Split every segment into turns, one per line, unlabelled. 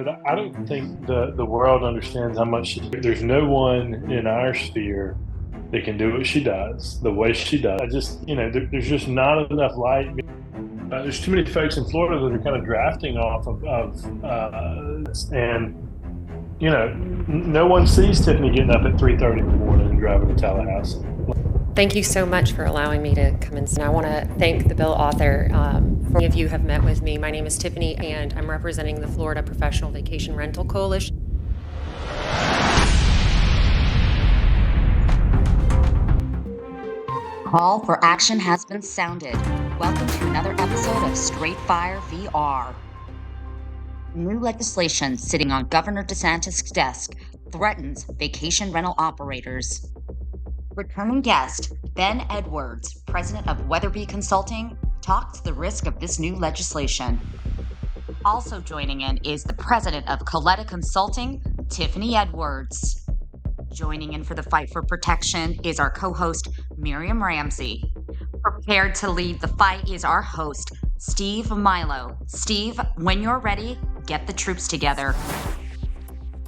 But I don't think the world understands how much there's no one in our sphere that can do what she does, the way she does. There's just not enough light. There's too many folks in Florida that are kind of drafting off and no one sees Tiffany getting up at 3:30 in the morning and driving to Tallahassee.
Thank you so much for allowing me to come in. I want to thank the bill author. Many of you have met with me. My name is Tiffany, and I'm representing the Florida Professional Vacation Rental Coalition.
Call for action has been sounded. Welcome to another episode of Straight Fire VR. New legislation sitting on Governor DeSantis' desk threatens vacation rental operators. Returning guest Ben Edwards, president of Weatherby Consulting, talks the risk of this new legislation. Also joining in is the president of Coletta Consulting, Tiffany Edwards. Joining in for the fight for protection is our co-host, Miriam Ramsey. Prepared to lead the fight is our host, Steve Milo. Steve, when you're ready, get the troops together.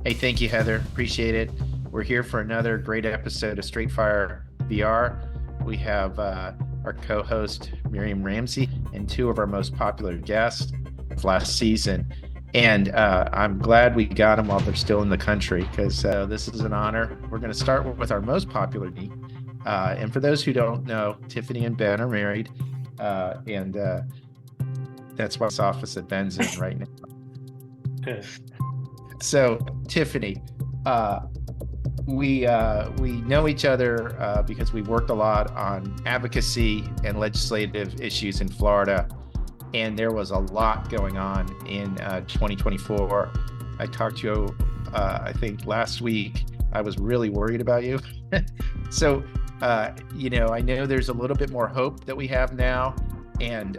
Hey, thank you, Heather. Appreciate it. We're here for another great episode of Straight Fire VR. We have our co-host, Miriam Ramsey, and two of our most popular guests of last season. And I'm glad we got them while they're still in the country, because this is an honor. We're going to start with our most popular geek. And for those who don't know, Tiffany and Ben are married. And that's why this office that Ben's in right now. So, Tiffany, we know each other because we worked a lot on advocacy and legislative issues in Florida. And there was a lot going on in 2024. I talked to you, I think last week. I was really worried about you. So, I know there's a little bit more hope that we have now. And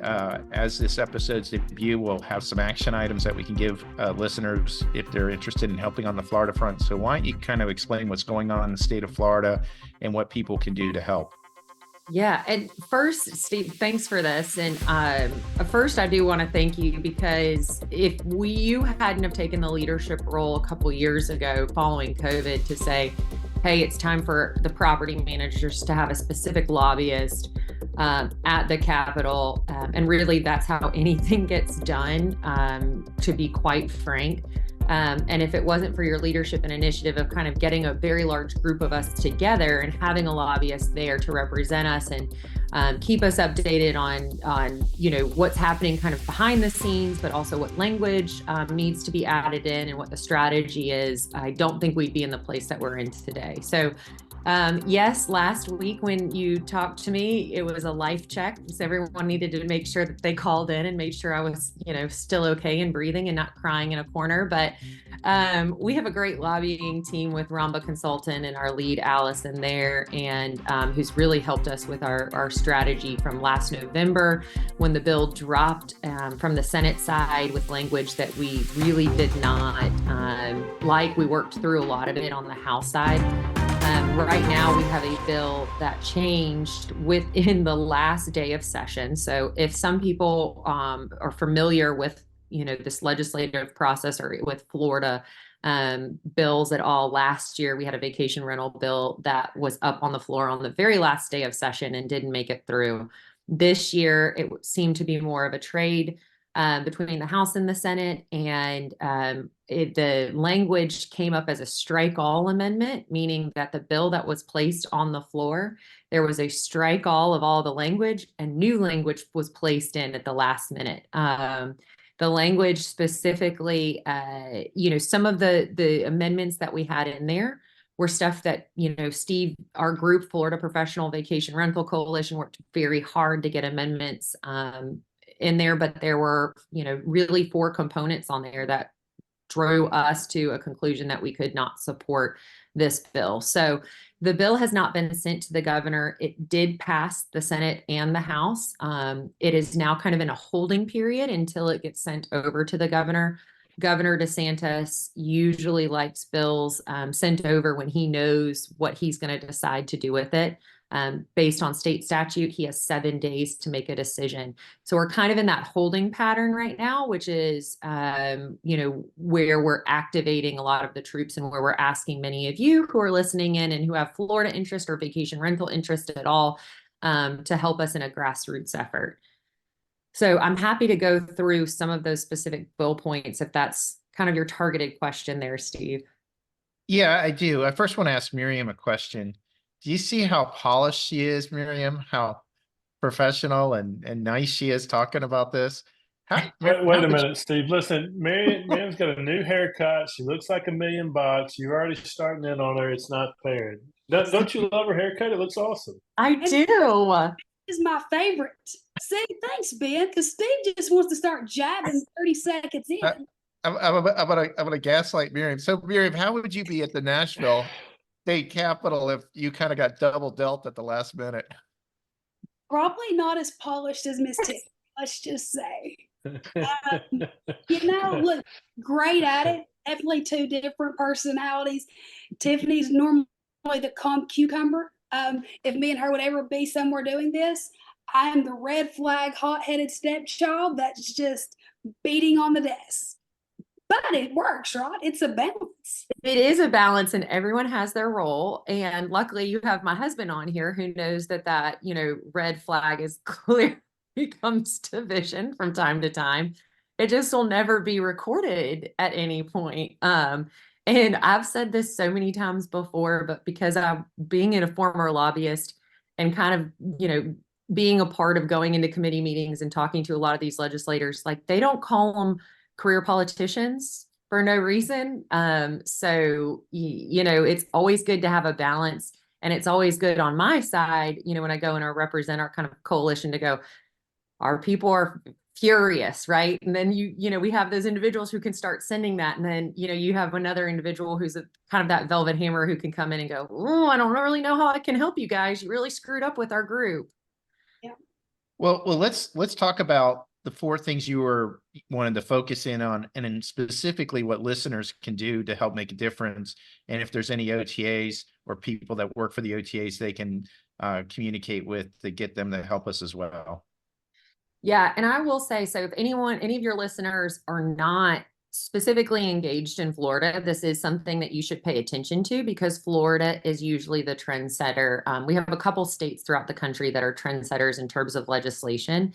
as this episode's debut, we'll have some action items that we can give listeners if they're interested in helping on the Florida front. So why don't you kind of explain what's going on in the state of Florida and what people can do to help?
Yeah. And first, Steve, thanks for this. And first, I do want to thank you, because if you hadn't have taken the leadership role a couple years ago following COVID to say, hey, it's time for the property managers to have a specific lobbyist at the Capitol. And really, that's how anything gets done, to be quite frank. And if it wasn't for your leadership and initiative of kind of getting a very large group of us together and having a lobbyist there to represent us and keep us updated on what's happening kind of behind the scenes, but also what language needs to be added in and what the strategy is, I don't think we'd be in the place that we're in today. So yes, last week when you talked to me, it was a life check. So everyone needed to make sure that they called in and made sure I was, still okay and breathing and not crying in a corner. But we have a great lobbying team with Ramba Consultant and our lead Allison there, and who's really helped us with our strategy from last November when the bill dropped from the Senate side with language that we really did not like. We worked through a lot of it on the House side. Right now, we have a bill that changed within the last day of session. So if some people are familiar with, this legislative process or with Florida bills at all, last year we had a vacation rental bill that was up on the floor on the very last day of session and didn't make it through. This year, it seemed to be more of a trade between the House and the Senate, and the language came up as a strike all amendment, meaning that the bill that was placed on the floor, there was a strike all of all the language, and new language was placed in at the last minute. The language specifically, some of the amendments that we had in there were stuff that, Steve, our group, Florida Professional Vacation Rental Coalition, worked very hard to get amendments in there, but there were, really 4 components on there that drove us to a conclusion that we could not support this bill. So the bill has not been sent to the governor. It did pass the Senate and the House. It is now kind of in a holding period until it gets sent over to the governor. Governor DeSantis usually likes bills sent over when he knows what he's going to decide to do with it. Based on state statute, he has 7 days to make a decision. So we're kind of in that holding pattern right now, which is, where we're activating a lot of the troops and where we're asking many of you who are listening in and who have Florida interest or vacation rental interest at all, to help us in a grassroots effort. So I'm happy to go through some of those specific bill points if that's kind of your targeted question there, Steve.
Yeah, I do. I first want to ask Miriam a question. Do you see how polished she is, Miriam? How professional and nice she is talking about this?
Wait a minute, Steve. Listen, Miriam's got a new haircut. She looks like $1,000,000. You're already starting in on her. It's not fair. Don't you love her haircut? It looks awesome.
I do.
Is my favorite. See, thanks, Ben, because Steve just wants to start jabbing 30 seconds in.
I'm gonna gaslight Miriam. So Miriam, how would you be at the Nashville state capitol if you kind of got double dealt at the last minute?
Probably not as polished as Miss Tiffany, let's just say. Look, great at it. Definitely 2 different personalities. Tiffany's normally the calm cucumber. If me and her would ever be somewhere doing this, I am the red flag, hot-headed stepchild that's just beating on the desk. But it works, right? It's a balance.
It is a balance, and everyone has their role. And luckily, you have my husband on here who knows that red flag is clearly comes to vision from time to time. It just will never be recorded at any point. And I've said this so many times before, but because I'm being a former lobbyist and kind of, being a part of going into committee meetings and talking to a lot of these legislators, like they don't call them career politicians for no reason. So, it's always good to have a balance, and it's always good on my side, when I go and I represent our kind of coalition to go, our people are furious, right? And then we have those individuals who can start sending that. And then, you have another individual who's kind of that velvet hammer who can come in and go, oh, I don't really know how I can help you guys. You really screwed up with our group.
Yeah.
Well, let's talk about the 4 things you were wanting to focus in on, and then specifically what listeners can do to help make a difference. And if there's any OTAs or people that work for the OTAs, they can communicate with to get them to help us as well.
Yeah. And I will say, so if any of your listeners are not specifically engaged in Florida, this is something that you should pay attention to, because Florida is usually the trendsetter. We have a couple states throughout the country that are trendsetters in terms of legislation.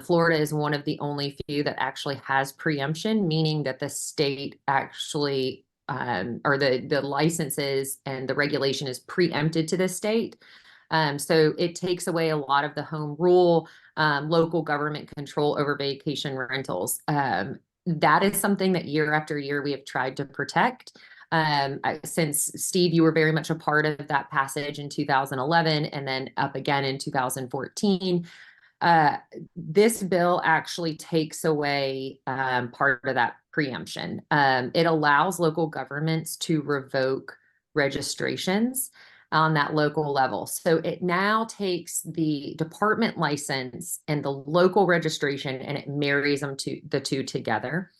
Florida is one of the only few that actually has preemption, meaning that the state actually, or the licenses and the regulation is preempted to the state. So it takes away a lot of the home rule, local government control over vacation rentals. That is something that year after year we have tried to protect. Since Steve, you were very much a part of that passage in 2011 and then up again in 2014. This bill actually takes away part of that preemption. It allows local governments to revoke registrations on that local level. So it now takes the department license and the local registration and it marries them to the 2 together.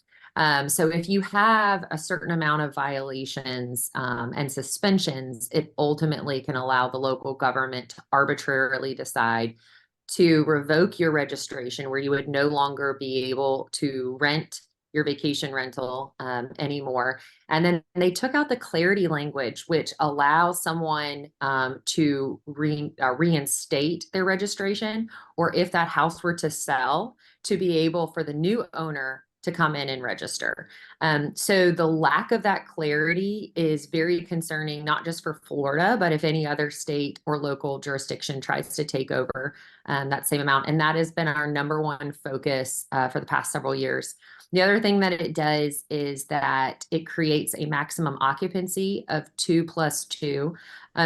So if you have a certain amount of violations and suspensions, it ultimately can allow the local government to arbitrarily decide to revoke your registration, where you would no longer be able to rent your vacation rental anymore. And then they took out the clarity language, which allows someone to reinstate their registration, or if that house were to sell, to be able for the new owner to come in and register. So the lack of that clarity is very concerning, not just for Florida, but if any other state or local jurisdiction tries to take over that same amount. And that has been our number one focus for the past several years. The other thing that it does is that it creates a maximum occupancy of 2 + 2.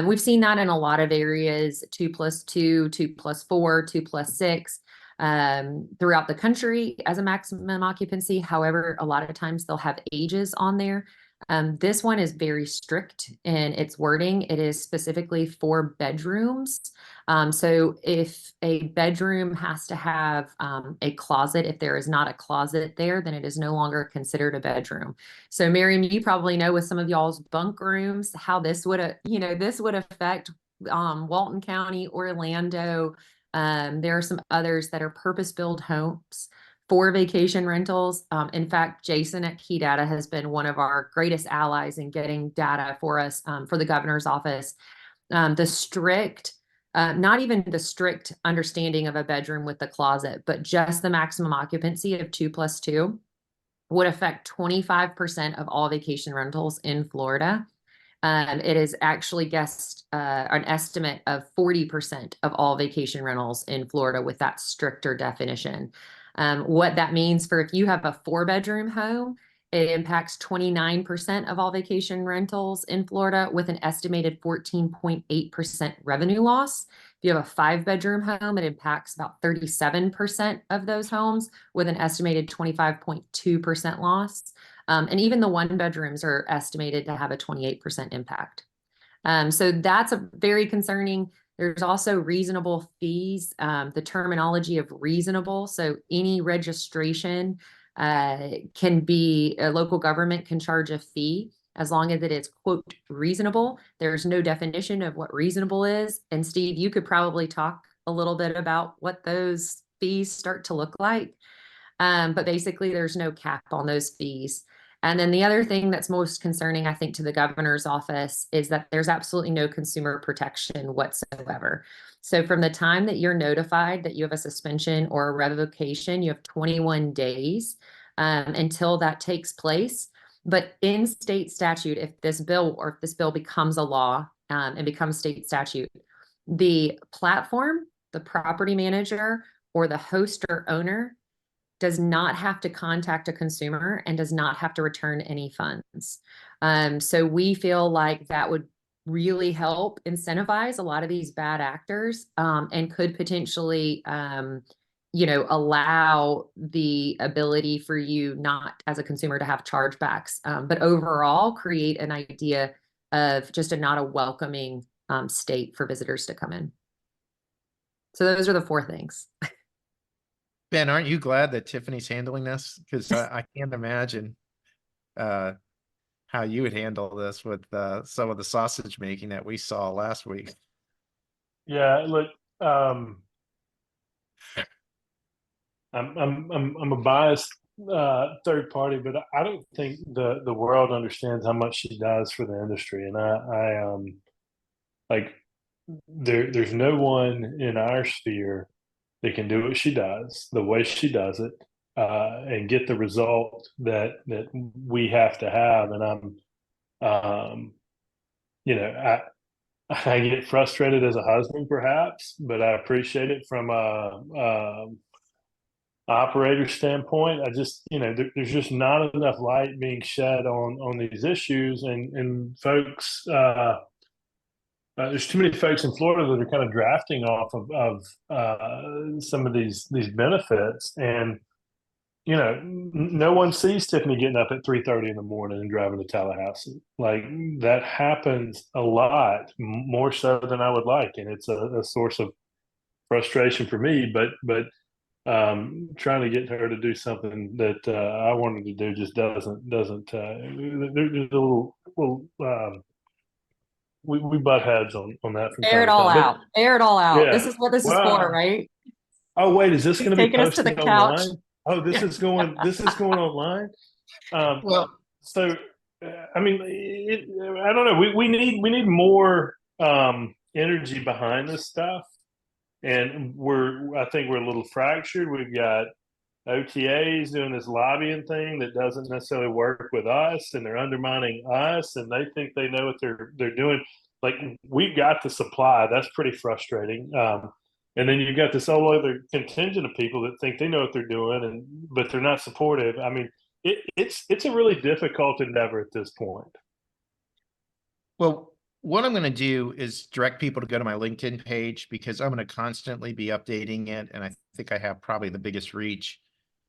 We've seen that in a lot of areas, 2 + 2, 2 + 4, 2 + 6. Throughout the country as a maximum occupancy. However, a lot of times they'll have ages on there. This one is very strict in its wording. It is specifically for bedrooms. So if a bedroom has to have a closet, if there is not a closet there, then it is no longer considered a bedroom. So Miriam, you probably know with some of y'all's bunk rooms how this would affect Walton County, Orlando. There are some others that are purpose-built homes for vacation rentals. In fact, Jason at Key Data has been one of our greatest allies in getting data for us for the governor's office. The strict, not even the strict understanding of a bedroom with the closet, but just the maximum occupancy of 2+2 would affect 25% of all vacation rentals in Florida. It is actually an estimate of 40% of all vacation rentals in Florida with that stricter definition. What that means for if you have a 4-bedroom home, it impacts 29% of all vacation rentals in Florida with an estimated 14.8% revenue loss. If you have a 5-bedroom home, it impacts about 37% of those homes with an estimated 25.2% loss. And even the 1-bedrooms are estimated to have a 28% impact. So that's a very concerning. There's also reasonable fees, the terminology of reasonable. So any registration can be, a local government can charge a fee as long as it is, quote, reasonable. There's no definition of what reasonable is. And Steve, you could probably talk a little bit about what those fees start to look like. But basically there's no cap on those fees. And then the other thing that's most concerning, I think, to the governor's office is that there's absolutely no consumer protection whatsoever. So from the time that you're notified that you have a suspension or a revocation, you have 21 days until that takes place. But in state statute, if this bill becomes a law and becomes state statute, the platform, the property manager, or the host or owner does not have to contact a consumer and does not have to return any funds. So we feel like that would really help incentivize a lot of these bad actors and could potentially, allow the ability for you not as a consumer to have chargebacks, but overall create an idea of just not a welcoming state for visitors to come in. So those are the 4 things.
Ben, aren't you glad that Tiffany's handling this? Because I can't imagine how you would handle this with some of the sausage making that we saw last week.
Yeah, look, I'm a biased third party, but I don't think the world understands how much she does for the industry, and I like there's no one in our sphere that can do what she does, the way she does it, and get the result that we have to have. And I get frustrated as a husband, perhaps, but I appreciate it from a operator standpoint. I just, there's just not enough light being shed on these issues, and folks. There's too many folks in Florida that are kind of drafting off of some of these benefits, and no one sees Tiffany getting up at 3:30 in the morning and driving to Tallahassee. Like, that happens a lot, more so than I would like, and it's a source of frustration for me. But trying to get her to do something that I wanted to do just doesn't. There's a little. We butt heads on that from
Air
time
it
to
all
time.
out. Air it all out.
Yeah.
This is what this is for, right?
Oh, wait, is this going to be
Taking us to the
posted
couch.
online? Oh, this is going online.
Well,
So I mean, I don't know. We need more energy behind this stuff, and I think we're a little fractured. We've got OTAs doing this lobbying thing that doesn't necessarily work with us, and they're undermining us, and they think they know what they're doing. Like, we've got the supply. That's pretty frustrating. And then you've got this whole other contingent of people that think they know what they're doing, but they're not supportive. I mean, it's a really difficult endeavor at this point.
Well, what I'm going to do is direct people to go to my LinkedIn page, because I'm going to constantly be updating it, and I think I have probably the biggest reach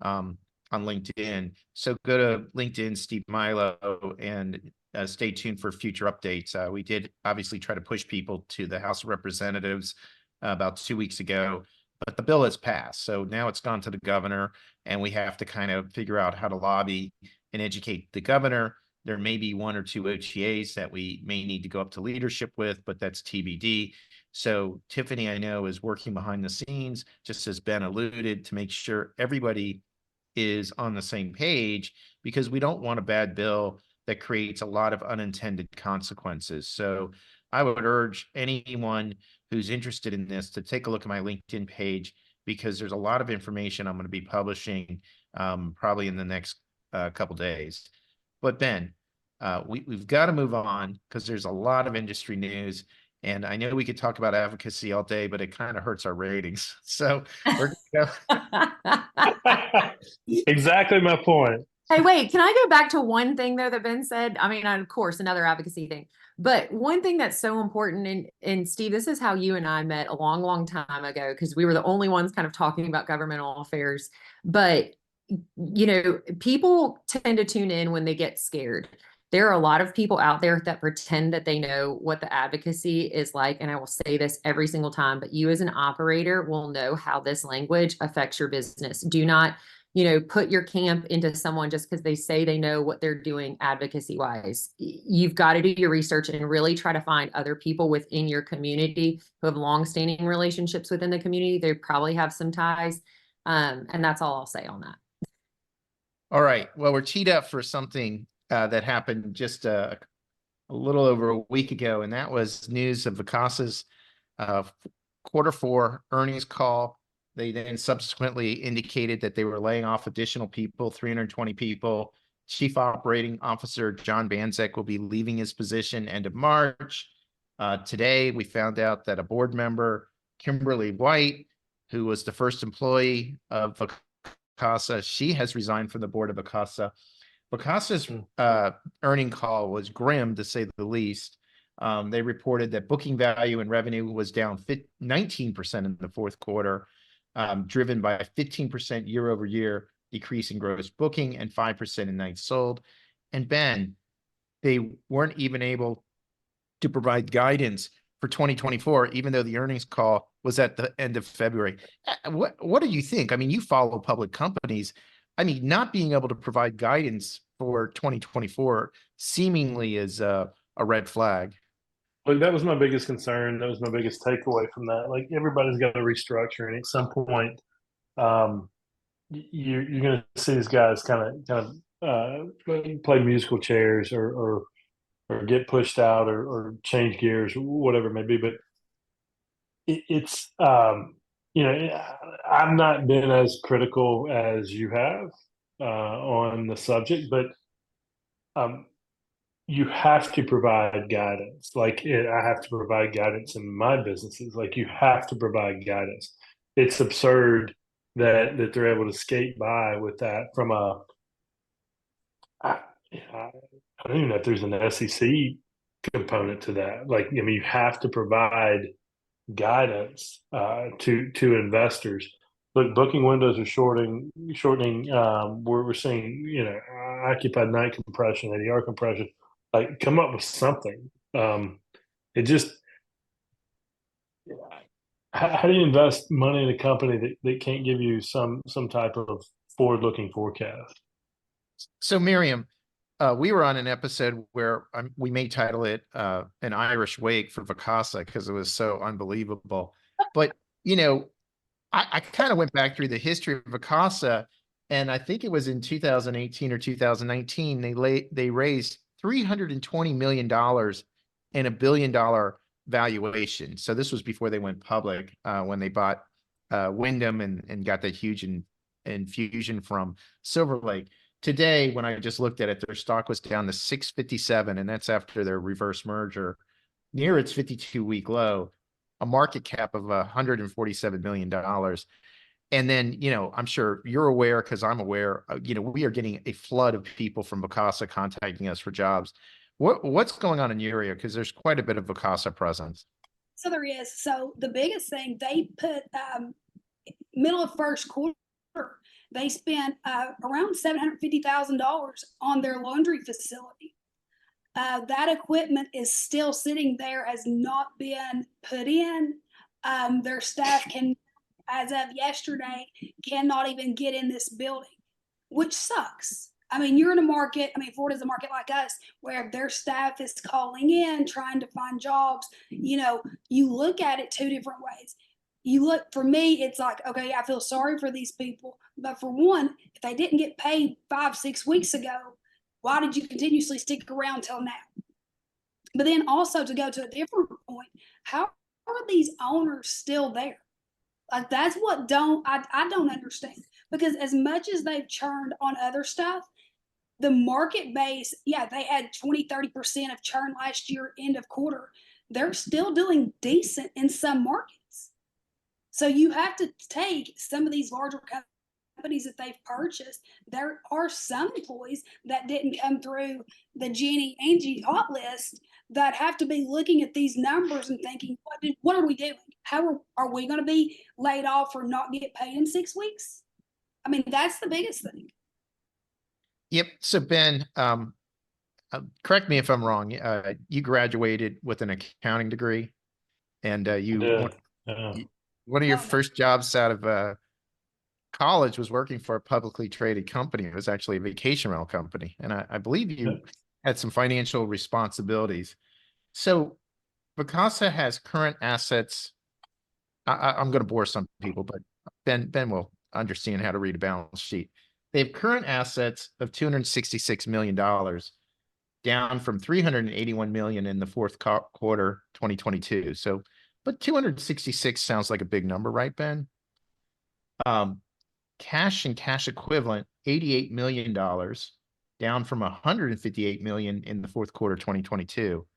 on LinkedIn. So go to LinkedIn, Steve Milo, and stay tuned for future updates. We did obviously try to push people to the House of Representatives about 2 weeks ago, but the bill has passed. So now it's gone to the governor, and we have to kind of figure out how to lobby and educate the governor There may be one or two OTAs that we may need to go up to leadership with, but that's TBD. So Tiffany, I know, is working behind the scenes, just as Ben alluded, to make sure everybody is on the same page, because we don't want a bad bill that creates a lot of unintended consequences. So I would urge anyone who's interested in this to take a look at my LinkedIn page, because there's a lot of information I'm going to be publishing probably in the next couple days. But Ben, we've got to move on because there's a lot of industry news. And I know we could talk about advocacy all day, but it kind of hurts our ratings. So we're going to go.
Exactly my point.
Hey, wait, can I go back to one thing though that Ben said? I mean, of course, another advocacy thing, but one thing that's so important, and Steve, this is how you and I met a long, long time ago, because we were the only ones kind of talking about governmental affairs. But, you know, people tend to tune in when they get scared. There are a lot of people out there that pretend that they know what the advocacy is like. And I will say this every single time, but you as an operator will know how this language affects your business. Do not, you know, put your camp into someone just because they say they know what they're doing advocacy wise. You've got to do your research and really try to find other people within your community who have long-standing relationships within the community. They probably have some ties. And that's all I'll say on that.
All right. Well, we're teed up for something that happened just a little over a week ago, and that was news of Vicasa's Q4 earnings call. They then subsequently indicated that they were laying off additional people, 320 people. Chief Operating Officer John Banzek will be leaving his position end of March. Today, we found out that a board member, Kimberly White, who was the first employee of Vicasa, she has resigned from the board of Vicasa. Vicasa's earning call was grim, to say the least. They reported that booking value and revenue was down 19% in the fourth quarter, driven by a 15% year over year decrease in gross booking and 5% in nights sold. And Ben, they weren't even able to provide guidance for 2024, even though the earnings call was at the end of February. What do you think? I mean, you follow public companies. I mean, not being able to provide guidance for 2024 seemingly is a red flag.
Look, that was my biggest concern. That was my biggest takeaway from that. Like, everybody's got to restructure, and at some point, you're going to see these guys kind of play musical chairs or get pushed out or change gears, whatever it may be. But it's you know, I've not been as critical as you have on the subject, but you have to provide guidance. Like, I have to provide guidance in my businesses. Like, you have to provide guidance. It's absurd that they're able to skate by with that from a. I don't even know if there's an SEC component to that. Like, I mean, you have to provide guidance to investors. Look, booking windows are shortening. We're seeing, you know, occupied night compression, ADR compression. Like, come up with something. It just, how do you invest money in a company that can't give you some type of forward-looking forecast?
So, Miriam, we were on an episode where we may title it an Irish wake for Vicasa because it was so unbelievable. But, you know, I kind of went back through the history of Vicasa, and I think it was in 2018 or 2019, they raised $320 million and $1 billion valuation. So this was before they went public, when they bought Wyndham and got that huge infusion from Silver Lake. Today, when I just looked at it, their stock was down to 657, and that's after their reverse merger, near its 52-week low, a market cap of $147 million. And then, you know, I'm sure you're aware, because I'm aware, you know, we are getting a flood of people from Vicasa contacting us for jobs. What's going on in your area? Because there's quite a bit of Vicasa presence.
So there is. So the biggest thing, they put middle of first quarter, they spent around $750,000 on their laundry facility. That equipment is still sitting there, has not been put in. Their staff can, as of yesterday, cannot even get in this building, which sucks. I mean, you're in a market, I mean, Florida's a market like us where their staff is calling in, trying to find jobs. You know, you look at it two different ways. You look, for me, it's like, okay, I feel sorry for these people. But for one, if they didn't get paid 5-6 weeks ago, why did you continuously stick around till now? But then also to go to a different point, how are these owners still there? Like that's what I don't understand, because as much as they've churned on other stuff, the market base, yeah, they had 20-30% of churn last year, end of quarter. They're still doing decent in some markets. So you have to take some of these larger companies that they've purchased. There are some employees that didn't come through the Jenny Angie hot list that have to be looking at these numbers and thinking, what are we doing? How are we going to be laid off or not get paid in 6 weeks? I mean, that's the biggest thing.
Yep. So Ben, correct me if I'm wrong. You graduated with an accounting degree, and
Yeah.
one of your first jobs out of college was working for a publicly traded company. It was actually a vacation rental company, and I believe you had some financial responsibilities. So Vacasa has current assets. I'm going to bore some people, but Ben will understand how to read a balance sheet. They have current assets of $266 million, down from $381 million in the fourth quarter 2022. So, but 266 sounds like a big number, right, Ben? Cash and cash equivalent, $88 million, down from $158 million in the fourth quarter 2022.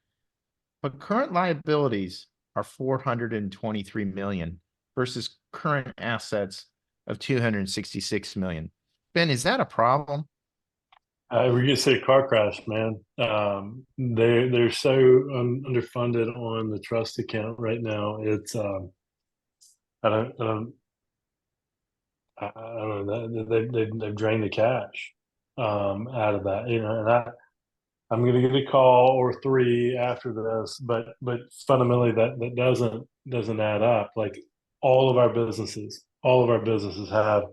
But current liabilities are $423 million versus current assets of $266 million. Ben, is that a problem?
We're gonna say car crash, man. They're so underfunded on the trust account right now. It's I don't know. They've drained the cash out of that. You know, and I'm gonna get a call or three after this, but fundamentally that doesn't add up. Like all of our businesses have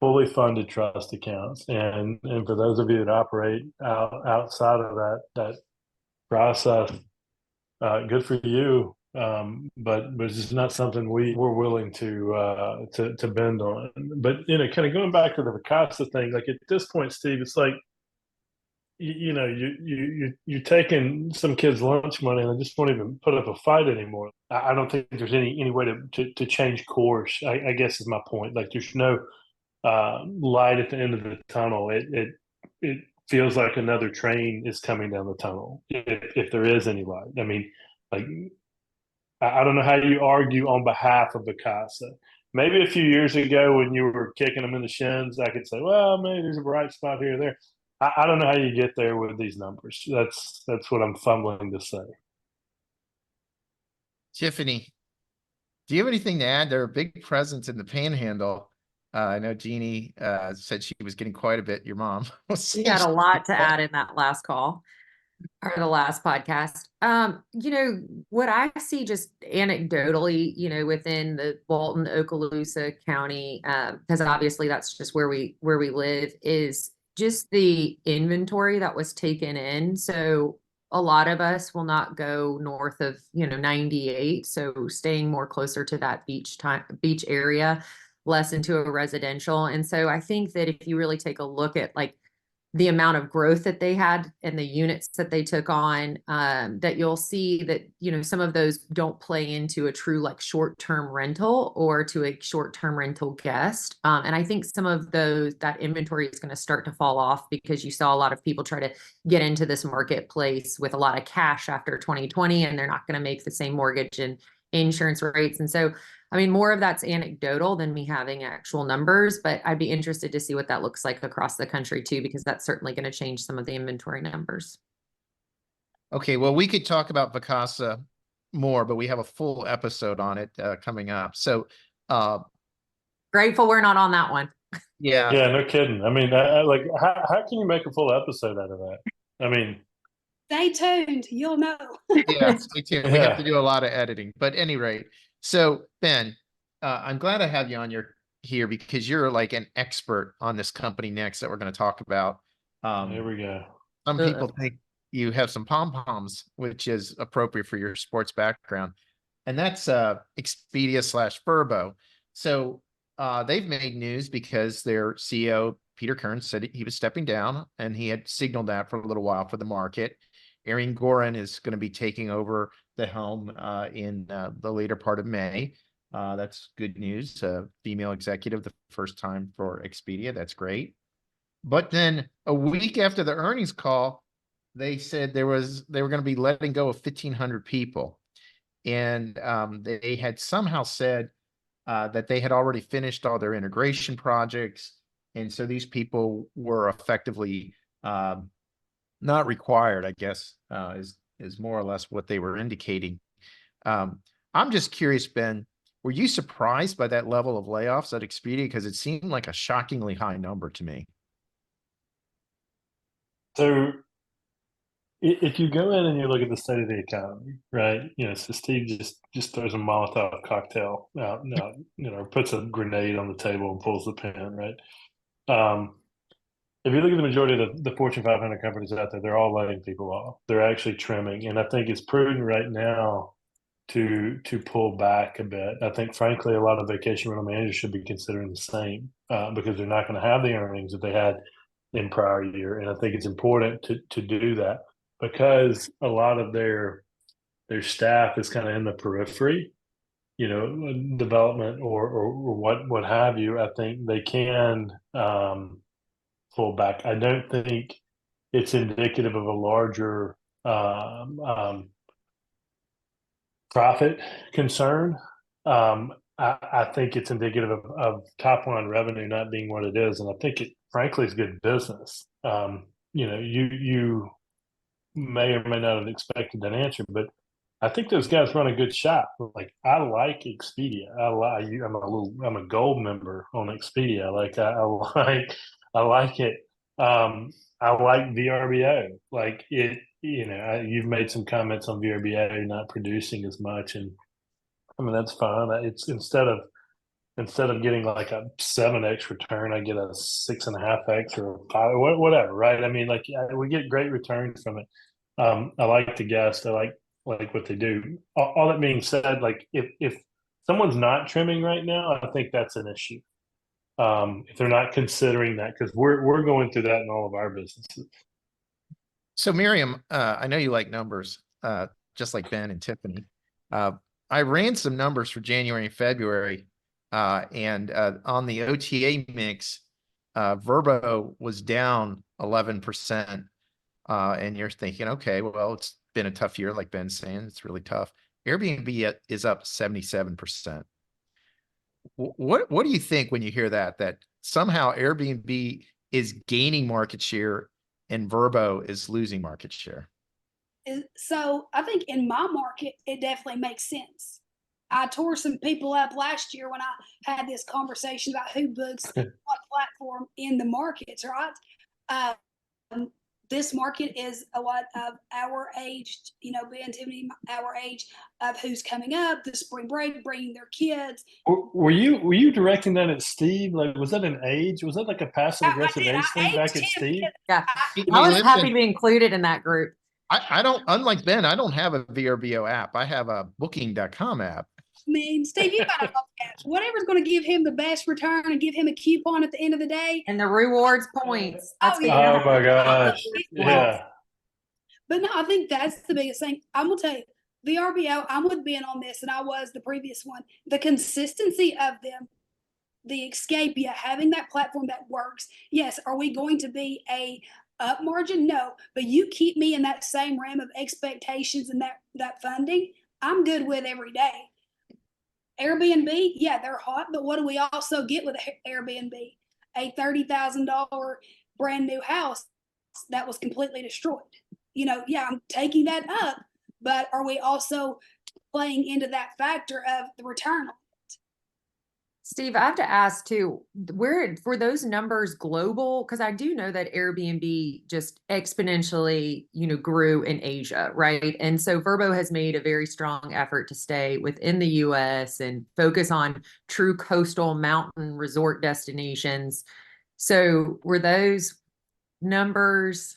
fully funded trust accounts, and for those of you that operate outside of that process, good for you. But it's just not something we're willing to bend on. But you know, kind of going back to the Vacasa thing, like at this point, Steve, it's like you know you're taking some kids' lunch money and they just won't even put up a fight anymore. I don't think there's any way to change course. I guess is my point. Like there's no light at the end of the tunnel. It feels like another train is coming down the tunnel, if there is any light. I mean, like I don't know how you argue on behalf of Vacasa. Maybe a few years ago when you were kicking them in the shins, I could say, well, maybe there's a bright spot here or there. I don't know how you get there with these numbers. That's what I'm fumbling to say.
Tiffany, do you have anything to add? There are big presence in the Panhandle. I know Jeannie said she was getting quite a bit. Your mom.
We got a lot to add in that last call or the last podcast. You know, what I see just anecdotally, you know, within the Walton, Okaloosa County, because obviously that's just where we live, is just the inventory that was taken in. So a lot of us will not go north of, you know, 98. So staying more closer to that beach area, less into a residential. And so I think that if you really take a look at like the amount of growth that they had and the units that they took on, that you'll see that, you know, some of those don't play into a true like short-term rental or to a short-term rental guest. And I think some of that inventory is going to start to fall off because you saw a lot of people try to get into this marketplace with a lot of cash after 2020, and they're not going to make the same mortgage and insurance rates. And so I mean, more of that's anecdotal than me having actual numbers, but I'd be interested to see what that looks like across the country too, because that's certainly going to change some of the inventory numbers.
Okay, well, we could talk about Vacasa more, but we have a full episode on it coming up. So
grateful we're not on that one.
Yeah.
Yeah, no kidding. I mean, like, how can you make a full episode out of that? I mean,
stay tuned. You'll know.
Yeah, stay tuned. We have to do a lot of editing. But at any rate, so Ben, I'm glad I have you on. You're here because you're like an expert on this company next that we're going to talk about.
There we go.
Some people think you have some pom-poms, which is appropriate for your sports background. And that's Expedia / Furbo. So they've made news because their CEO, Peter Kern, said he was stepping down, and he had signaled that for a little while for the market. Erin Gorin is going to be taking over the helm in the later part of May. That's good news. Female executive, the first time for Expedia. That's great. But then a week after the earnings call, they said they were going to be letting go of 1,500 people. And they had somehow said that they had already finished all their integration projects. And so these people were effectively not required, I guess, is more or less what they were indicating. I'm just curious, Ben, were you surprised by that level of layoffs at Expedia? Because it seemed like a shockingly high number to me.
So if you go in and you look at the state of the economy, right? So Steve just throws a Molotov cocktail out, puts a grenade on the table and pulls the pin, right? If you look at the majority of the Fortune 500 companies out there, they're all letting people off. They're actually trimming, and I think it's prudent right now to pull back a bit. I think, frankly, a lot of vacation rental managers should be considering the same because they're not going to have the earnings that they had in prior year, and I think it's important to do that because a lot of their staff is kind of in the periphery, development or what have you. I think they can pull back. I don't think it's indicative of a larger profit concern. I think it's indicative of top line revenue not being what it is, and I think it frankly is good business. You may or may not have expected that answer, but I think those guys run a good shop. Like I like Expedia. I'm a gold member on Expedia. I like it. I like VRBO. Like it. You've made some comments on VRBO not producing as much, and I mean that's fine. It's instead of getting like a 7x return, I get a 6.5x or a 5, whatever, right? I mean, like we get great returns from it. I like the guest. I like what they do. All that being said, like if someone's not trimming right now, I think that's an issue. If they're not considering that, because we're going through that in all of our businesses.
So Miriam, I know you like numbers, just like Ben and Tiffany. I ran some numbers for January and February. And on the OTA mix, Vrbo was down 11%. And you're thinking, okay, well, it's been a tough year, like Ben's saying, it's really tough. Airbnb is up 77%. What do you think when you hear that somehow Airbnb is gaining market share and Vrbo is losing market share?
So I think in my market, it definitely makes sense. I tore some people up last year when I had this conversation about who books what platform in the markets, right? This market is a lot of our age, Ben, Tiffany, our age of who's coming up, the spring break, bringing their kids.
Were you directing that at Steve? Like, was that an age? Was that like a passive aggressive age thing back at Steve?
Yeah, I was happy to be included in that group.
I don't, unlike Ben, I don't have a VRBO app. I have a booking.com app.
I mean, Steve, you got to look at whatever's going to give him the best return and give him a coupon at the end of the day.
And the rewards points.
Oh my gosh. Yeah.
But no, I think that's the biggest thing. I'm going to tell you, VRBO, I'm with Ben on this, and I was the previous one. The consistency of them, the Escapia, having that platform that works. Yes, are we going to be a up margin? No, but you keep me in that same realm of expectations and that funding, I'm good with every day. Airbnb, yeah, they're hot, but what do we also get with Airbnb? A $30,000 brand new house that was completely destroyed. Yeah, I'm taking that up, but are we also playing into that factor of the return on it?
Steve, I have to ask too, where for those numbers global? Because I do know that Airbnb just exponentially, grew in Asia, right? And so Verbo has made a very strong effort to stay within the US and focus on true coastal mountain resort destinations. So were those numbers,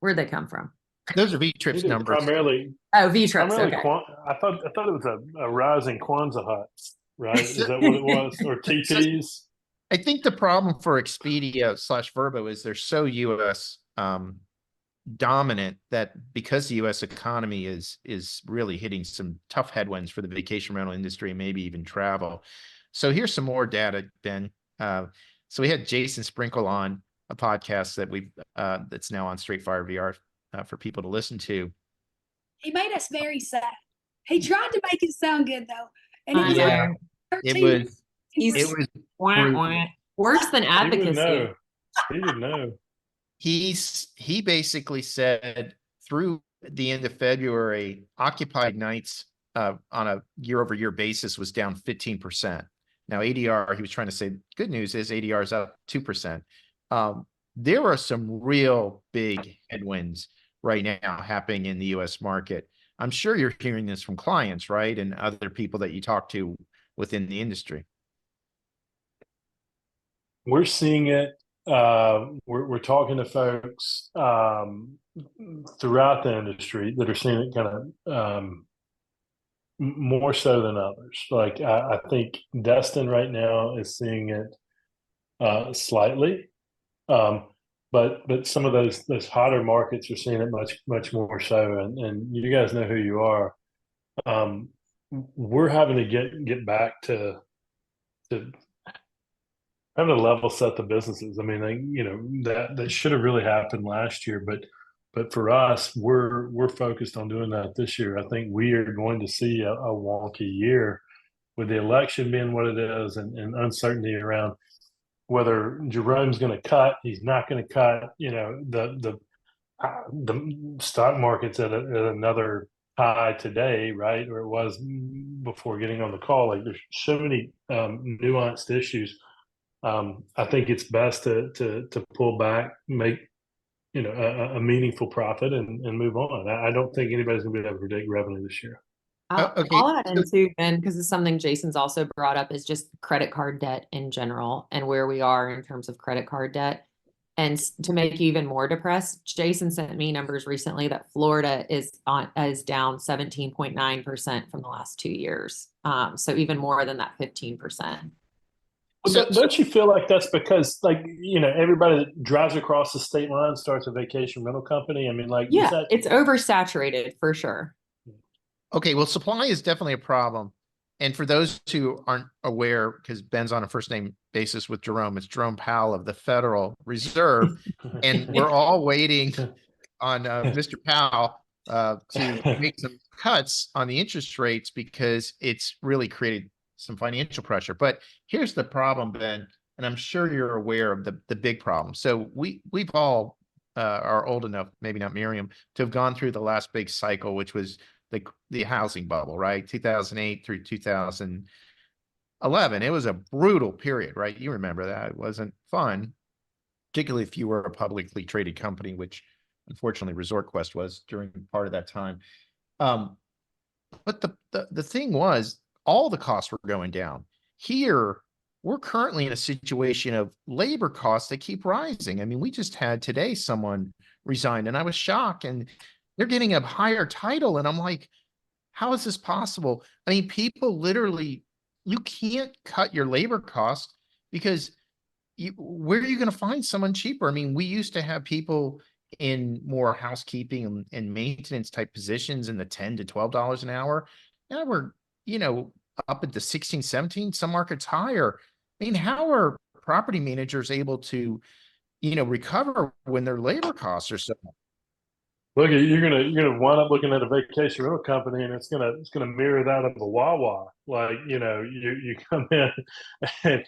where'd they come from?
Those are
I
V-Trips
think it was
numbers.
Oh, V-Trips.
primarily
Okay.
I thought it was a rising Kwanzaa huts, right? Is that what it was? Or
So
TPs?
I think the problem for Expedia / Verbo is they're so US dominant that because the US economy is really hitting some tough headwinds for the vacation rental industry and maybe even travel. So here's some more data, Ben. So we had Jason Sprinkle on a podcast that we that's now on Straight Fire VR for people to listen to.
He made us very sad. He tried to make it sound good though, and it
I
was
Yeah,
know.
it
13
was
He's
it was
wah,
brutal.
wah. Worse than
He would
advocacy.
know. He would know.
He basically said through the end of February, occupied nights on a year-over-year basis was down 15%. Now ADR, he was trying to say, good news is ADR is up 2%. There are some real big headwinds right now happening in the US market. I'm sure you're hearing this from clients, right? And other people that you talk to within the industry.
We're seeing it. We're talking to folks throughout the industry that are seeing it kind of more so than others. Like I think Destin right now is seeing it slightly, but some of those hotter markets are seeing it much more so. And you guys know who you are. We're having to get back to having to level set the businesses. I mean, that should have really happened last year, but for us, we're focused on doing that this year. I think we are going to see a wonky year with the election being what it is, and uncertainty around whether Jerome's going to cut, he's not going to cut. The stock market's at another high today, right? Or it was before getting on the call. Like there's so many nuanced issues. I think it's best to pull back, make a meaningful profit, and move on. I don't think anybody's going to be able to predict revenue this year.
Okay,
I'll add in too, Ben, because it's something Jason's also brought up is just credit card debt in general and where we are in terms of credit card debt. And to make you even more depressed, Jason sent me numbers recently that Florida is down 17.9% from the last 2 years. So even more than that 15%.
Well, don't you feel like that's because, like, everybody that drives across the state line starts a vacation rental company? I mean, like,
Yeah, it's oversaturated for sure.
Okay, well, supply is definitely a problem. And for those who aren't aware, because Ben's on a first name basis with Jerome, it's Jerome Powell of the Federal Reserve. And we're all waiting on Mr. Powell to make some cuts on the interest rates because it's really created some financial pressure. But here's the problem, Ben, and I'm sure you're aware of the big problem. So we've all are old enough, maybe not Miriam, to have gone through the last big cycle, which was the housing bubble, right? 2008 through 2011. It was a brutal period, right? You remember that. It wasn't fun, particularly if you were a publicly traded company, which unfortunately ResortQuest was during part of that time. But the thing was, all the costs were going down. Here, we're currently in a situation of labor costs that keep rising. I mean, we just had today someone resign, and I was shocked, and they're getting a higher title. And I'm like, how is this possible? I mean, people literally, you can't cut your labor costs because where are you going to find someone cheaper? I mean, we used to have people in more housekeeping and maintenance type positions in the $10 to $12 an hour. Now we're, up at the 16, 17, some markets higher. I mean, how are property managers able to, recover when their labor costs are so high?
Look, you're gonna wind up looking at a vacation rental company, and it's gonna mirror that of a Wawa. Like you come in, and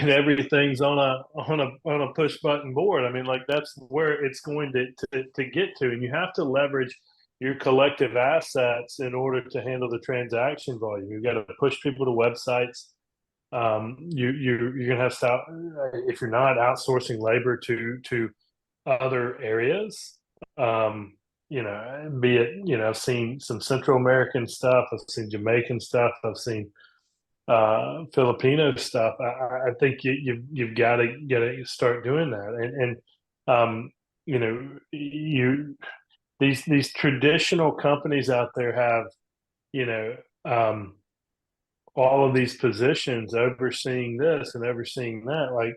everything's on a push button board. I mean, like that's where it's going to get to, and you have to leverage your collective assets in order to handle the transaction volume. You've got to push people to websites. you're gonna have to stop if you're not outsourcing labor to other areas. Be it, I've seen some Central American stuff, I've seen Jamaican stuff, I've seen Filipino stuff. I think you've got to start doing that, and you these traditional companies out there have you know um, all of these positions overseeing this and overseeing that. Like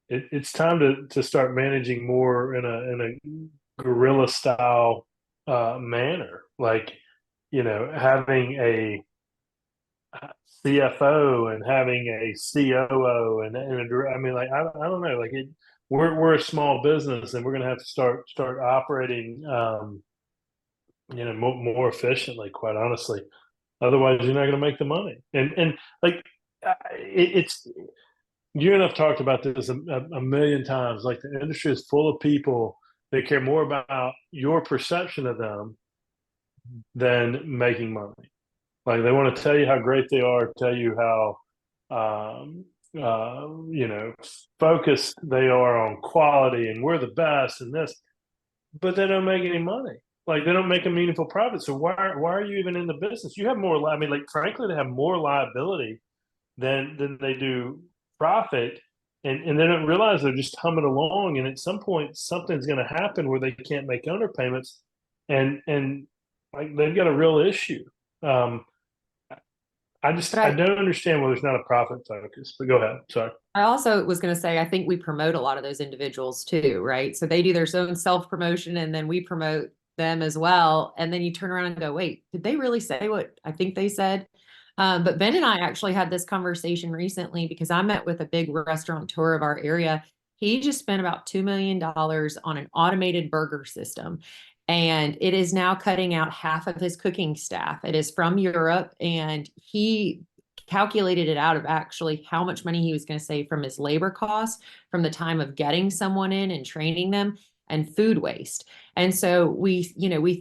it's time to start managing more in a guerrilla style manner. Like having a CFO and having a COO I mean, like I don't know, like we're a small business and we're going to have to start operating more efficiently, quite honestly. Otherwise, you're not going to make the money. And like it's you and I've talked about this a million times. Like the industry is full of people that care more about your perception of them than making money. Like they want to tell you how great they are, tell you how um, focused they are on quality and we're the best and this, but they don't make any money. Like they don't make a meaningful profit. So why are you even in the business? You have more. I mean, like frankly, they have more liability than they do profit, and they don't realize they're just humming along. And at some point, something's going to happen where they can't make owner payments, and like they've got a real issue. Um,
But
I don't understand why there's not a profit focus. But go ahead. Sorry.
I also was going to say, I think we promote a lot of those individuals too, right? So they do their own self promotion and then we promote them as well. And then you turn around and go, wait, did they really say what I think they said? But Ben and I actually had this conversation recently because I met with a big restaurateur of our area. He just spent about $2 million on an automated burger system. And it is now cutting out half of his cooking staff. It is from Europe, and he calculated it out of actually how much money he was going to save from his labor costs, from the time of getting someone in and training them, and food waste. And so we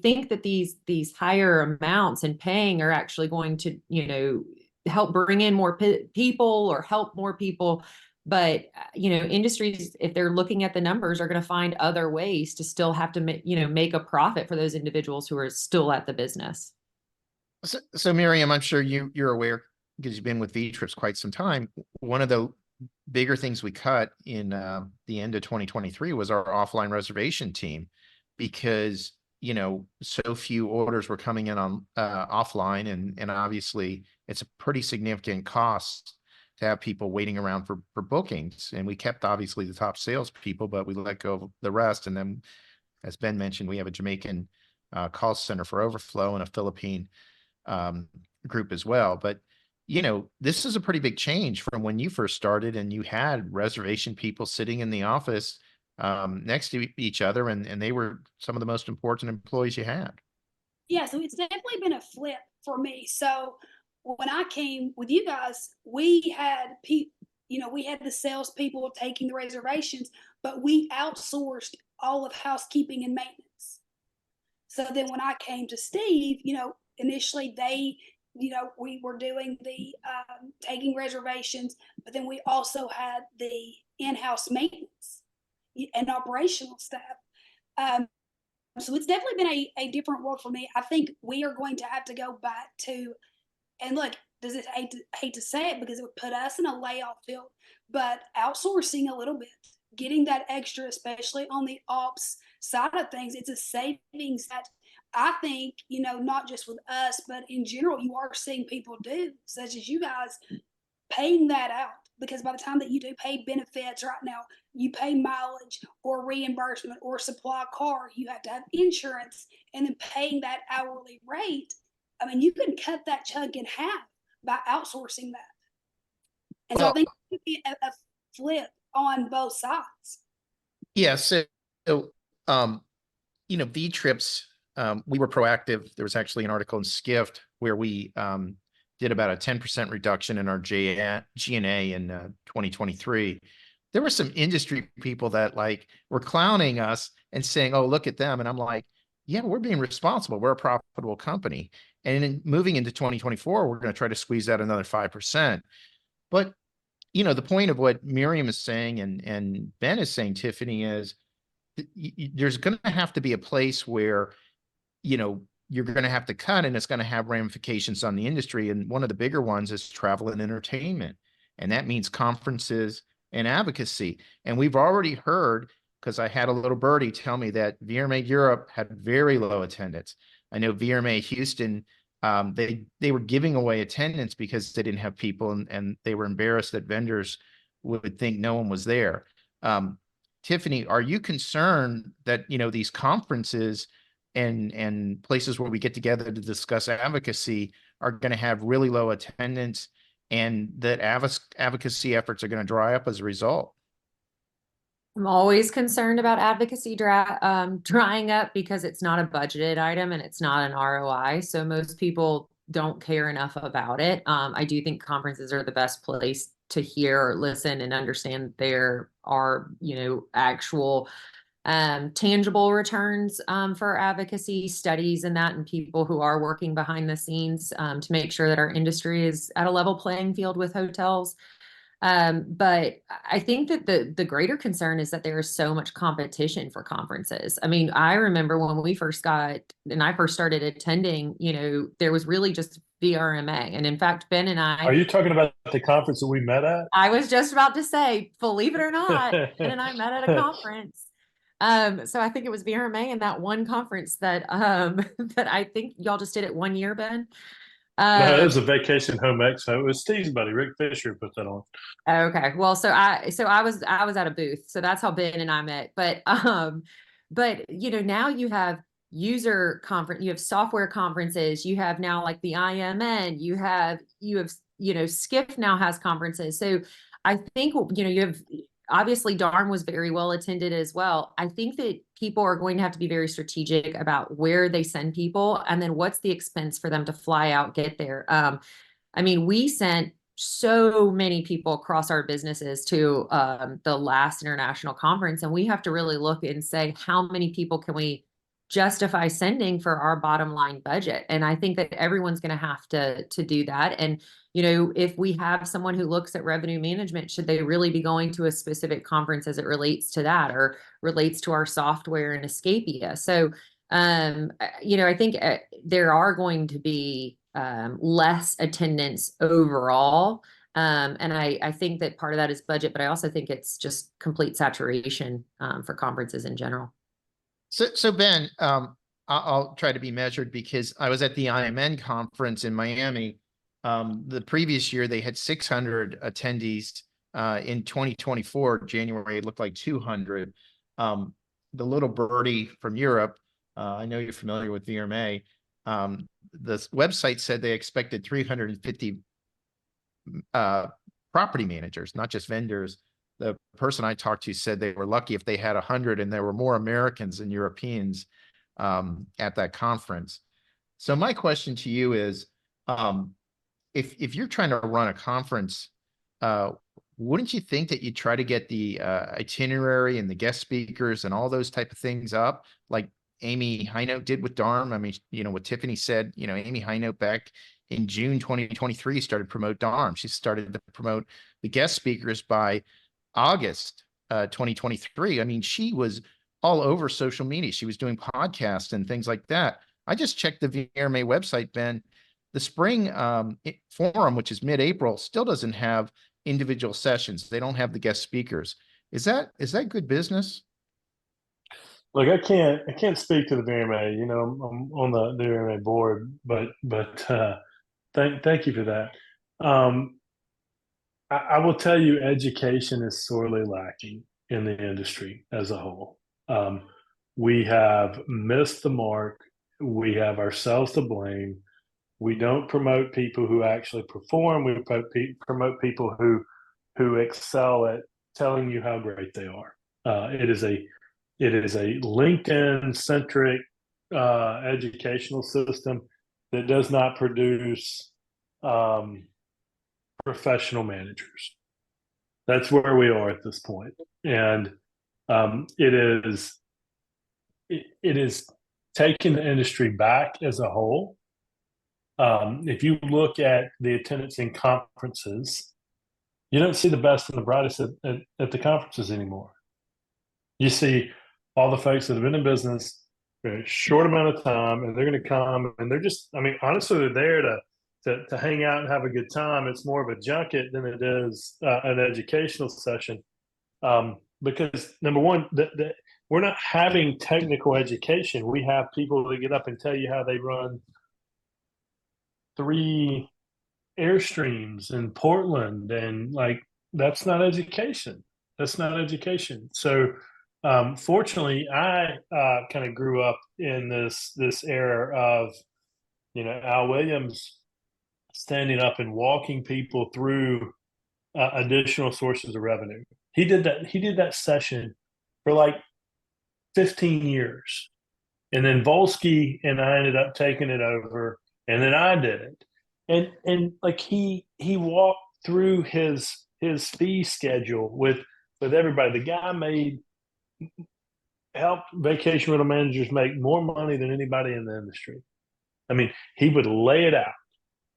think that these higher amounts and paying are actually going to, help bring in more people or help more people. But, industries, if they're looking at the numbers, are going to find other ways to still have to, make a profit for those individuals who are still at the business.
So Miriam, I'm sure you're aware because you've been with V-Trips quite some time. One of the bigger things we cut in the end of 2023 was our offline reservation team, because so few orders were coming in on offline, and obviously it's a pretty significant cost to have people waiting around for bookings. And we kept obviously the top salespeople, but we let go of the rest. And then, as Ben mentioned, we have a Jamaican call center for overflow and a Philippine group as well. But this is a pretty big change from when you first started and you had reservation people sitting in the office next to each other, and they were some of the most important employees you had.
Yeah, so it's definitely been a flip for me. So when I came with you guys, we had we had the salespeople taking the reservations, but we outsourced all of housekeeping and maintenance. So then when I came to Steve, initially we were doing the taking reservations, but then we also had the in-house maintenance and operational staff. So it's definitely been a different world for me. I think we are going to have to go back to, and look, does it hate to say it because it would put us in a layoff field, but outsourcing a little bit, getting that extra, especially on the ops side of things, it's a savings that I think, not just with us, but in general, you are seeing people do, such as you guys, paying that out. Because by the time that you do pay benefits right now, you pay mileage or reimbursement or supply car, you have to have insurance, and then paying that hourly rate. I mean, you can cut that chunk in half by outsourcing that. And so I think it could be a flip on both sides.
Yeah. So V-Trips, we were proactive. There was actually an article in Skift where we did about a 10% reduction in our G&A in 2023. There were some industry people that were clowning us and saying, "Oh, look at them." And I'm like, yeah, we're being responsible. We're a profitable company. And moving into 2024, we're going to try to squeeze out another 5%. But the point of what Miriam is saying and Ben is saying, Tiffany, is there's going to have to be a place where, you're going to have to cut, and it's going to have ramifications on the industry. And one of the bigger ones is travel and entertainment. And that means conferences and advocacy. And we've already heard, because I had a little birdie tell me that VRMA Europe had very low attendance. I know VRMA Houston, they were giving away attendance because they didn't have people, and they were embarrassed that vendors would think no one was there. Tiffany, are you concerned that, these conferences and places where we get together to discuss advocacy are going to have really low attendance, and that advocacy efforts are going to dry up as a result?
I'm always concerned about advocacy drying up because it's not a budgeted item and it's not an ROI. So most people don't care enough about it. I do think conferences are the best place to hear, listen, and understand that there are, actual tangible returns for advocacy studies and that, and people who are working behind the scenes to make sure that our industry is at a level playing field with hotels. But I think that the greater concern is that there is so much competition for conferences. I mean, I remember when we first I first started attending, there was really just VRMA. And in fact, Ben and
Are you talking about the conference that we met at?
I was just about to say, believe it or not, Ben and I met at a conference. So I think it was VRMA and that one conference that that I think y'all just did it 1 year, Ben.
No, it was a vacation home expo. It was Steve's buddy, Rick Fisher, put that on.
Okay. Well, so I was at a booth. So that's how Ben and I met. But now you have user conference, you have software conferences, you have now like the IMN, Skiff now has conferences. So I think, you have obviously Darm was very well attended as well. I think that people are going to have to be very strategic about where they send people and then what's the expense for them to fly out, get there. I mean, we sent so many people across our businesses to the last international conference, and we have to really look and say, how many people can we justify sending for our bottom line budget? And I think that everyone's going to have to do that. And if we have someone who looks at revenue management, should they really be going to a specific conference as it relates to that or relates to our software and Escapia? So I think there are going to be less attendance overall. And I think that part of that is budget, but I also think it's just complete saturation for conferences in general.
So Ben, I'll try to be measured because I was at the IMN conference in Miami. The previous year, they had 600 attendees. In 2024, January, it looked like 200. The little birdie from Europe, I know you're familiar with VRMA. The website said they expected 350 property managers, not just vendors. The person I talked to said they were lucky if they had 100, and there were more Americans than Europeans at that conference. So my question to you is, if you're trying to run a conference, wouldn't you think that you'd try to get the itinerary and the guest speakers and all those type of things up, like Amy Hinote did with Darm? I mean, what Tiffany said, Amy Hinote back in June 2023 started to promote Darm. She started to promote the guest speakers by August 2023. I mean, she was all over social media. She was doing podcasts and things like that. I just checked the VRMA website, Ben. The spring forum, which is mid-April, still doesn't have individual sessions. They don't have the guest speakers. Is that good business?
Look, I can't speak to the VRMA. I'm on the VRMA board, but thank you for that. I will tell you, education is sorely lacking in the industry as a whole. We have missed the mark. We have ourselves to blame. We don't promote people who actually perform. We promote people who excel at telling you how great they are. It is a LinkedIn centric educational system that does not produce professional managers. That's where we are at this point, and it is taking the industry back as a whole. If you look at the attendance in conferences, You don't see the best and the brightest at the conferences anymore. You see all the folks that have been in business for a short amount of time, and they're going to come, and they're just, I mean, honestly, they're there to hang out and have a good time. It's more of a junket than it is an educational session. Because number one, we're not having technical education. We have people that get up and tell you how they run 3 airstreams in Portland, and like that's not education. That's not education. So, fortunately, I kind of grew up in this era of Al Williams standing up and walking people through additional sources of revenue. He did that. He did that session for like 15 years, and then Volsky and I ended up taking it over, and then I did it, and like he walked through his fee schedule with everybody. The guy helped vacation rental managers make more money than anybody in the industry. I mean, he would lay it out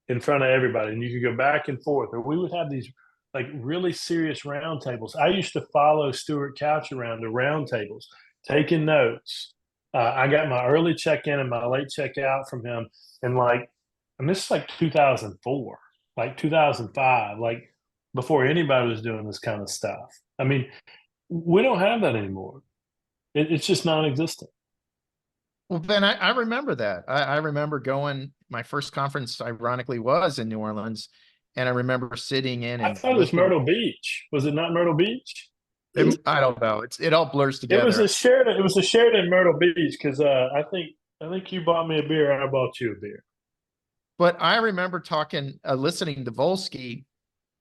in front of everybody, and you could go back and forth, or we would have these like really serious roundtables. I used to follow Stuart Couch around the roundtables, taking notes. I got my early check-in and my late check-out from him, and this is like 2004, like 2005, like before anybody was doing this kind of stuff. I mean, we don't have that anymore. It's just non-existent.
Well, Ben, I remember that. I remember going, my first conference, ironically, was in New Orleans. And I remember sitting in
I
and
thought it was
listening.
Myrtle Beach. Was it not Myrtle Beach?
I don't know. It all blurs
It was
together.
a Sheridan. It was a Sheridan Myrtle Beach because I think you bought me a beer. I bought you a beer.
But I remember listening to Volsky,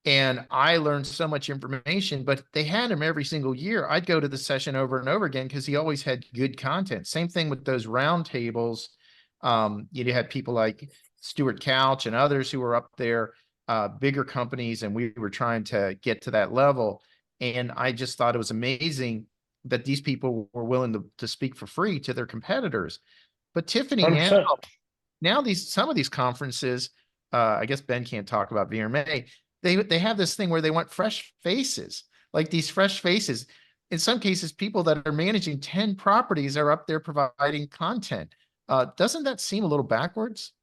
and I learned so much information, but they had him every single year. I'd go to the session over and over again because he always had good content. Same thing with those round tables. You had people like Stuart Couch and others who were up there, bigger companies, and we were trying to get to that level. And I just thought it was amazing that these people were willing to speak for free to their competitors. But Tiffany,
100%.
now some of these conferences, I guess Ben can't talk about VRMA. They have this thing where they want fresh faces, like these fresh faces. In some cases, people that are managing 10 properties are up there providing content. Doesn't that seem a little backwards?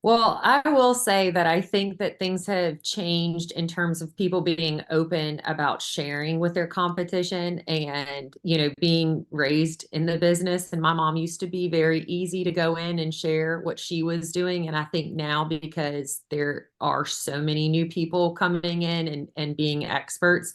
Well, I will say that I think that things have changed in terms of people being open about sharing with their competition and, being raised in the business. And my mom used to be very easy to go in and share what she was doing. And I think now, because there are so many new people coming in and being experts,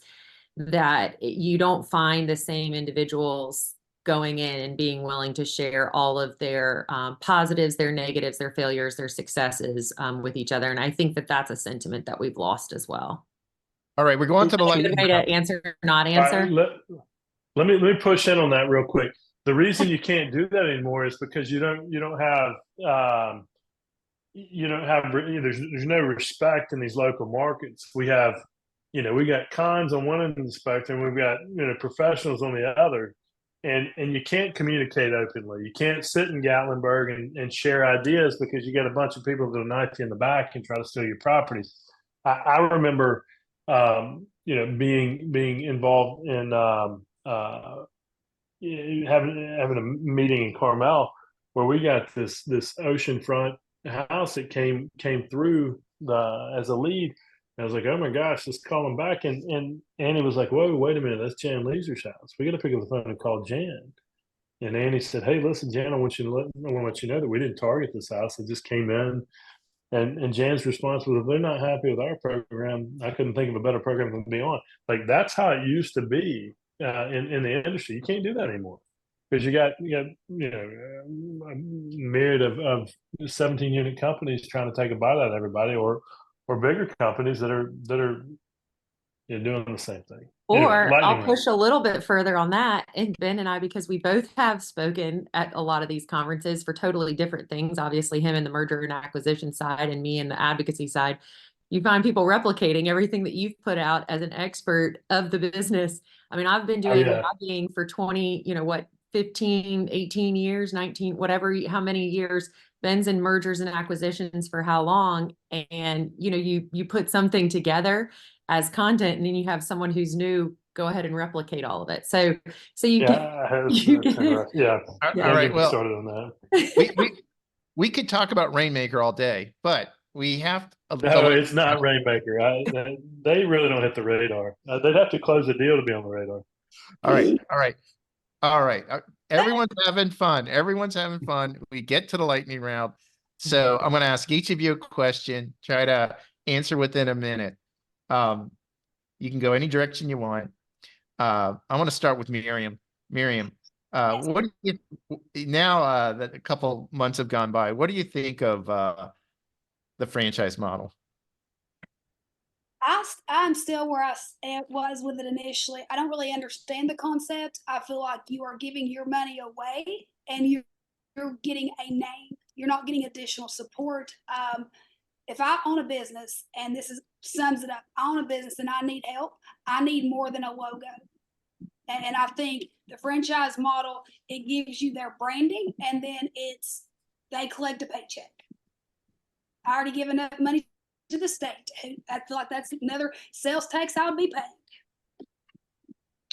that you don't find the same individuals going in and being willing to share all of their positives, their negatives, their failures, their successes with each other. And I think that that's a sentiment that we've lost as well.
All right, we're going
Is
to the
that a good way to answer or not answer?
Let me push in on that real quick. The reason you can't do that anymore is because you don't have there's no respect in these local markets. We got cons on one end of the spectrum, we've got professionals on the other, and you can't communicate openly. You can't sit in Gatlinburg and share ideas because you got a bunch of people that'll knife you in the back and try to steal your properties. I remember being involved in having a meeting in Carmel where we got this oceanfront house that came through as a lead. And I was like, oh my gosh, let's call him back. And Annie was like, whoa, wait a minute, that's Jan Leeser's house. We got to pick up the phone and call Jan. And Annie said, hey, listen, Jan, I want to let you know that we didn't target this house. It just came in. And Jan's response was, if they're not happy with our program, I couldn't think of a better program to be on. Like, that's how it used to be in the industry. You can't do that anymore because you got a myriad of 17 unit companies trying to take a bite out of everybody, or bigger companies that are doing the same thing.
Or I'll push a little bit further on that. And Ben and I, because we both have spoken at a lot of these conferences for totally different things, obviously him in the merger and acquisition side and me in the advocacy side, you find people replicating everything that you've put out as an expert of the business. I mean, I've been doing lobbying for 15, 18 years, 19, whatever, how many years. Ben's in mergers and acquisitions for how long? And, you know, you put something together as content, and then you have someone who's new go ahead and replicate all of it. So you
Yeah,
get,
that's
you get,
interesting. Yeah,
All
yeah.
don't
right.
get me
Well,
started on that.
we could talk about Rainmaker all day, but we have
No, it's not Rainmaker. They really don't hit the radar. They'd have to close the deal to be on the radar.
All right. All right. All right. Everyone's having fun. Everyone's having fun. We get to the lightning round. So I'm going to ask each of you a question. Try to answer within a minute. You can go any direction you want. I want to start with Miriam. Miriam, what do you now that a couple months have gone by? What do you think of the franchise model?
I'm still where was with it initially. I don't really understand the concept. I feel like you are giving your money away and you're getting a name. You're not getting additional support. If I own a business, and sums it up, I own a business and I need help, I need more than a logo. And I think the franchise model, it gives you their branding, and then they collect a paycheck. I already give enough money to the state. I feel like that's another sales tax I would be paying.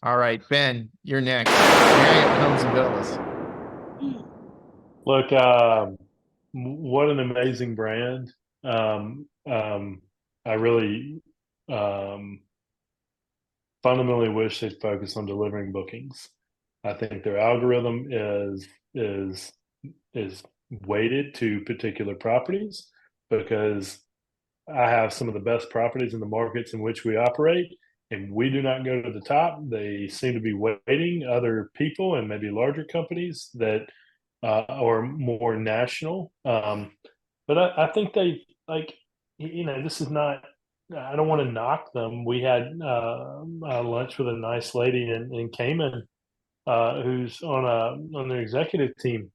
All right, Ben, you're next. Marriott Homes and Villas.
Look, what an amazing brand. I really fundamentally wish they'd focus on delivering bookings. I think their algorithm is weighted to particular properties, because I have some of the best properties in the markets in which we operate, and we do not go to the top. They seem to be waiting other people and maybe larger companies that are more national. But I think they, like, this is not. I don't want to knock them. We had lunch with a nice lady in Cayman, who's on the executive team.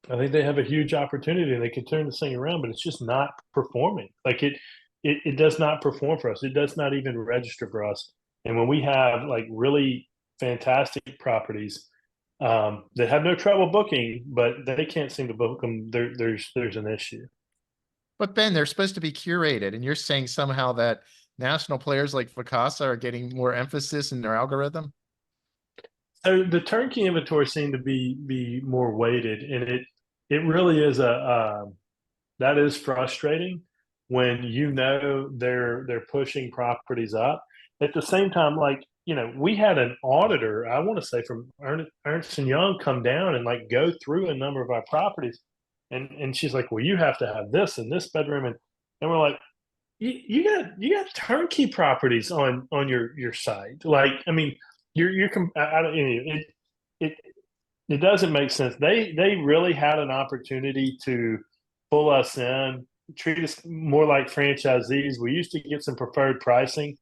I think they have a huge opportunity, and they could turn this thing around, but it's just not performing. Like it does not perform for us. It does not even register for us. And when we have like really fantastic properties that have no trouble booking, but they can't seem to book them, there's an issue.
But Ben, they're supposed to be curated, and you're saying somehow that national players like Vacasa are getting more emphasis in their algorithm?
So the turnkey inventory seemed to be more weighted, and it really is that is frustrating when they're pushing properties up. At the same time, like, we had an auditor, I want to say from Ernst and Young, come down and like go through a number of our properties, and she's like, well, you have to have this in this bedroom, and we're like, you got turnkey properties on your site. Like, I mean, I don't, it doesn't make sense. They really had an opportunity to pull us in, treat us more like franchisees. We used to get some preferred pricing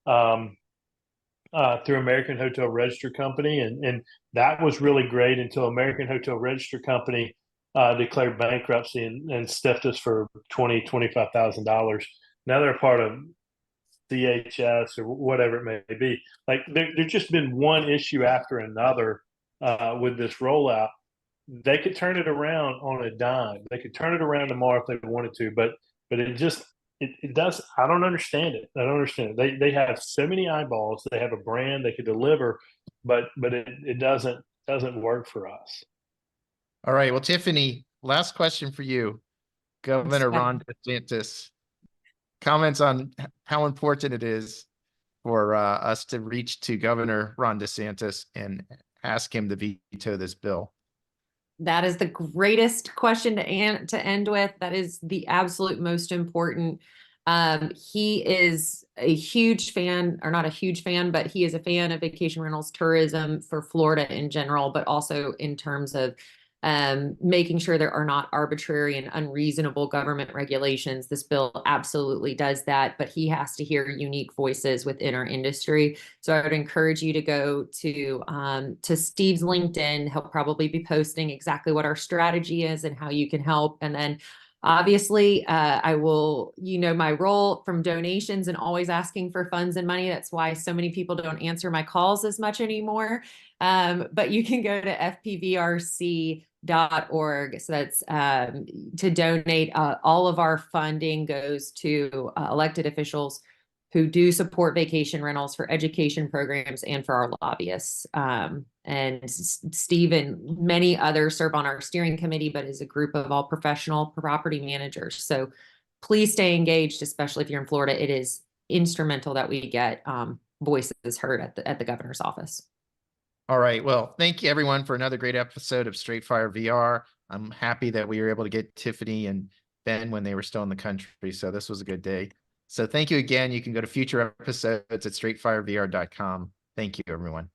through American Hotel Register Company, and that was really great until American Hotel Register Company declared bankruptcy and stiffed us for $25,000. Now they're part of CHS or whatever it may be. Like there's just been one issue after another with this rollout. They could turn it around on a dime. They could turn it around tomorrow if they wanted to, but it does. I don't understand it. I don't understand it. They have so many eyeballs. They have a brand they could deliver, but it doesn't work for us.
All right. Well, Tiffany, last question for you. Governor Ron DeSantis, comments on how important it is for us to reach to Governor Ron DeSantis and ask him to veto this bill.
That is the greatest question to end with. That is the absolute most important. He is a huge fan, or not a huge fan, but he is a fan of vacation rentals tourism for Florida in general, but also in terms of making sure there are not arbitrary and unreasonable government regulations. This bill absolutely does that, but he has to hear unique voices within our industry. So I would encourage you to go to Steve's LinkedIn. He'll probably be posting exactly what our strategy is and how you can help. And then Obviously, I will, my role from donations and always asking for funds and money. That's why so many people don't answer my calls as much anymore. But you can go to fpvrc.org. So that's to donate. All of our funding goes to elected officials who do support vacation rentals for education programs and for our lobbyists. And Steve and many others serve on our steering committee, but is a group of all professional property managers. So please stay engaged, especially if you're in Florida. It is instrumental that we get voices heard at the governor's office.
All right. Well, thank you everyone for another great episode of Straight Fire VR. I'm happy that we were able to get Tiffany and Ben when they were still in the country. So this was a good day. So thank you again. You can go to future episodes at straightfirevr.com. Thank you, everyone.